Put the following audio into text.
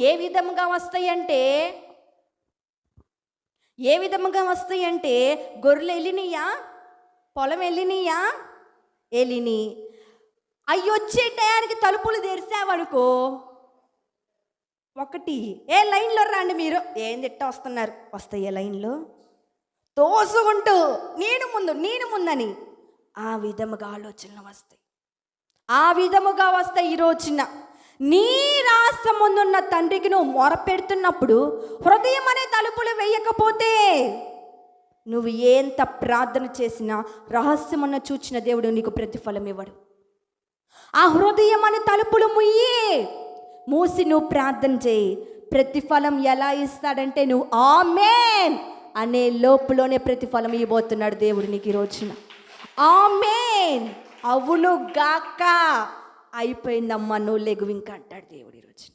ఏ విధముగా వస్తాయంటే గొర్రెలు వెళ్ళినయా, పొలం వెళ్ళినయా, వెళ్ళిని అవి వచ్చే టయానికి తలుపులు తెరిసావనుకో, ఒకటి ఏ లైన్లో రండి మీరు, ఏం తిట్ట వస్తున్నారు, వస్తాయి లైన్లో తోసుకుంటూ నేను ముందని ఆ విధముగా ఆలోచనలు వస్తాయి. ఆ విధముగా వస్తాయి. ఈ రోజున నీ రాష్ట్రం ముందున్న తండ్రికి నువ్వు మొరపెడుతున్నప్పుడు హృదయం అనే తలుపులు వేయకపోతే నువ్వు ఎంత ప్రార్థన చేసినా రహస్యమన్న చూచిన దేవుడు నీకు ప్రతిఫలం ఇవ్వడు. ఆ హృదయం అనే తలుపులు మూసి నువ్వు ప్రార్థన చేయి. ప్రతిఫలం ఎలా ఇస్తాడంటే నువ్వు ఆమేన్ అనే లోపులోనే ప్రతిఫలం ఇవ్వబోతున్నాడు దేవుడు నీకు ఈ రోజున. ఆమేన్, అవును గాక, అయిపోయిందమ్మా, నువ్వు లెగు ఇంకా అంటాడు దేవుడు ఈ రోజున.